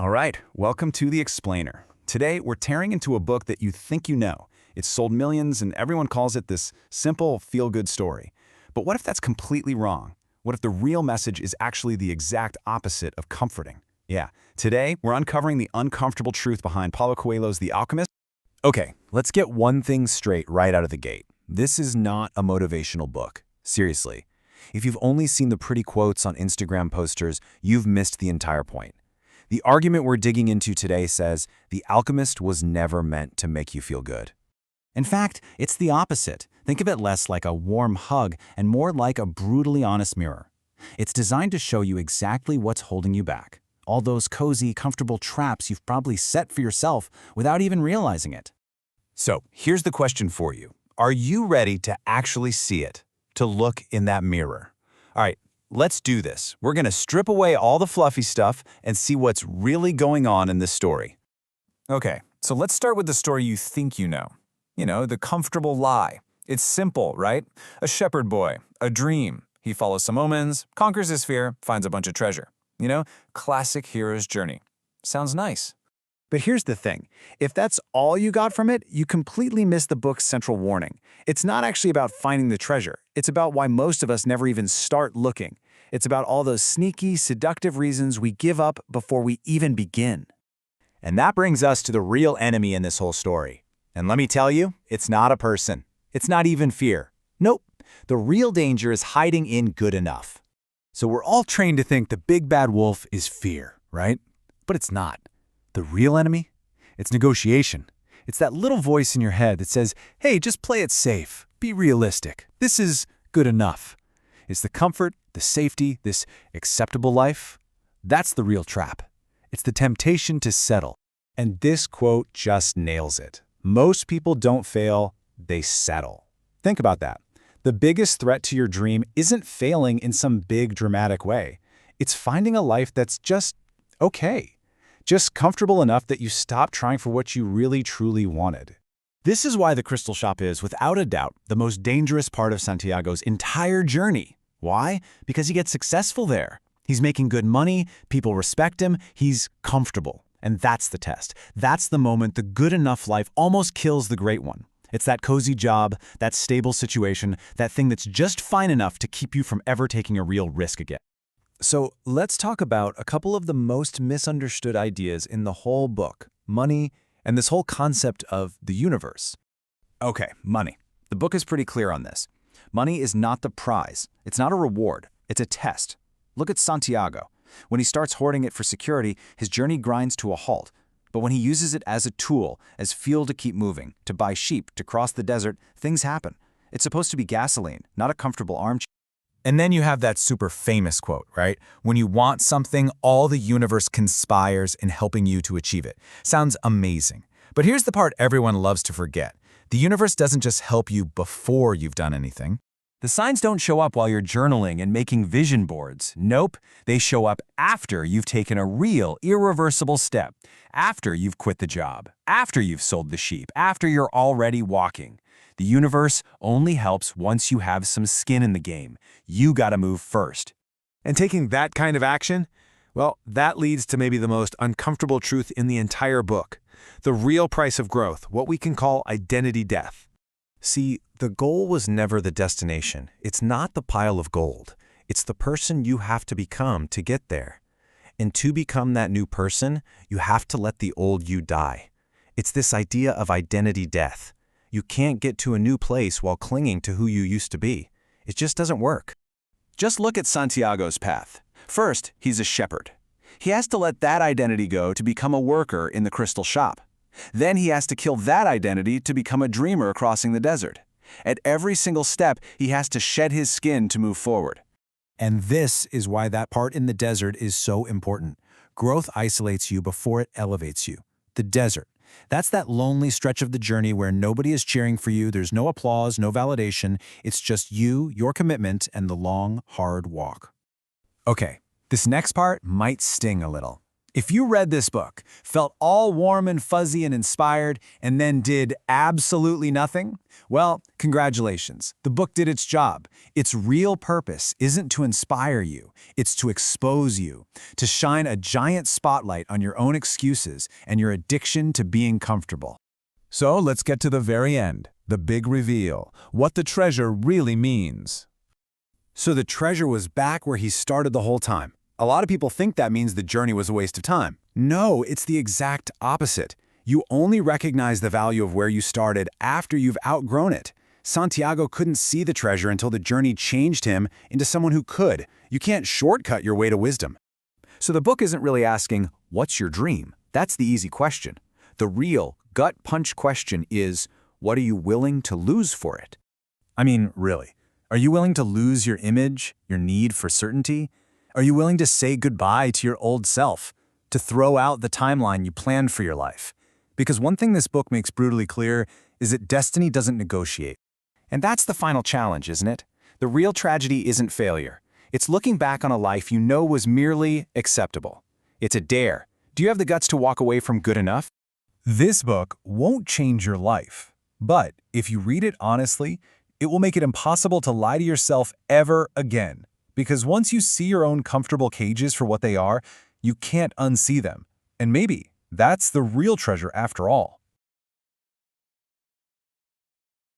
All right, welcome to The Explainer. Today, we're tearing into a book that you think you know. It's sold millions and everyone calls it this simple, feel-good story. But what if that's completely wrong? What if the real message is actually the exact opposite of comforting? Yeah, today, we're uncovering the uncomfortable truth behind Paulo Coelho's The Alchemist. Okay, let's get one thing straight right out of the gate. This is not a motivational book. Seriously. If you've only seen the pretty quotes on Instagram posters, you've missed the entire point. The argument we're digging into today says The Alchemist was never meant to make you feel good. In fact, it's the opposite. Think of it less like a warm hug and more like a brutally honest mirror. It's designed to show you exactly what's holding you back. All those cozy, comfortable traps you've probably set for yourself without even realizing it. So, here's the question for you. Are you ready to actually see it? To look in that mirror? All right, let's do this. We're going to strip away all the fluffy stuff and see what's really going on in this story. Okay, so let's start with the story you think you know. You know, the comfortable lie. It's simple, right? A shepherd boy, a dream. He follows some omens, conquers his fear, finds a bunch of treasure. You know, classic hero's journey. Sounds nice. But here's the thing. If that's all you got from it, you completely miss the book's central warning. It's not actually about finding the treasure. It's about why most of us never even start looking. It's about all those sneaky, seductive reasons we give up before we even begin. And that brings us to the real enemy in this whole story. And let me tell you, it's not a person. It's not even fear. Nope. The real danger is hiding in good enough. So we're all trained to think the big bad wolf is fear, right? But it's not. The real enemy? It's negotiation. It's that little voice in your head that says, hey, just play it safe. Be realistic. This is good enough. It's the comfort, the safety, this acceptable life. That's the real trap. It's the temptation to settle. And this quote just nails it. Most people don't fail, they settle. Think about that. The biggest threat to your dream isn't failing in some big dramatic way. It's finding a life that's just okay. Just comfortable enough that you stop trying for what you really truly wanted. This is why the crystal shop is, without a doubt, the most dangerous part of Santiago's entire journey. Why? Because he gets successful there. He's making good money, people respect him, he's comfortable. And that's the test. That's the moment the good enough life almost kills the great one. It's that cozy job, that stable situation, that thing that's just fine enough to keep you from ever taking a real risk again. So let's talk about a couple of the most misunderstood ideas in the whole book, money, and this whole concept of the universe. Okay, money. The book is pretty clear on this. Money is not the prize. It's not a reward. It's a test. Look at Santiago. When he starts hoarding it for security, his journey grinds to a halt. But when he uses it as a tool, as fuel to keep moving, to buy sheep, to cross the desert, things happen. It's supposed to be gasoline, not a comfortable armchair. And then you have that super famous quote, right? When you want something, all the universe conspires in helping you to achieve it. Sounds amazing. But here's the part everyone loves to forget. The universe doesn't just help you before you've done anything. The signs don't show up while you're journaling and making vision boards. Nope, they show up after you've taken a real, irreversible step. After you've quit the job. After you've sold the sheep. After you're already walking. The universe only helps once you have some skin in the game. You gotta move first. And taking that kind of action, well, that leads to maybe the most uncomfortable truth in the entire book. The real price of growth, what we can call identity death. See, the goal was never the destination. It's not the pile of gold. It's the person you have to become to get there. And to become that new person, you have to let the old you die. It's this idea of identity death. You can't get to a new place while clinging to who you used to be. It just doesn't work. Just look at Santiago's path. First, he's a shepherd. He has to let that identity go to become a worker in the crystal shop. Then he has to kill that identity to become a dreamer crossing the desert. At every single step, he has to shed his skin to move forward. And this is why that part in the desert is so important. Growth isolates you before it elevates you. The desert. That's that lonely stretch of the journey where nobody is cheering for you, there's no applause, no validation, it's just you, your commitment, and the long, hard walk. Okay, this next part might sting a little. If you read this book, felt all warm and fuzzy and inspired, and then did absolutely nothing, well, congratulations. The book did its job. Its real purpose isn't to inspire you, it's to expose you, to shine a giant spotlight on your own excuses and your addiction to being comfortable. So let's get to the very end, the big reveal, what the treasure really means. So the treasure was back where he started the whole time. A lot of people think that means the journey was a waste of time. No, it's the exact opposite. You only recognize the value of where you started after you've outgrown it. Santiago couldn't see the treasure until the journey changed him into someone who could. You can't shortcut your way to wisdom. So the book isn't really asking, what's your dream? That's the easy question. The real, gut punch question is, what are you willing to lose for it? I mean, really, are you willing to lose your image, your need for certainty? Are you willing to say goodbye to your old self, to throw out the timeline you planned for your life? Because one thing this book makes brutally clear is that destiny doesn't negotiate. And that's the final challenge, isn't it? The real tragedy isn't failure. It's looking back on a life you know was merely acceptable. It's a dare. Do you have the guts to walk away from good enough? This book won't change your life, but if you read it honestly, it will make it impossible to lie to yourself ever again. Because once you see your own comfortable cages for what they are, you can't unsee them. And maybe that's the real treasure after all.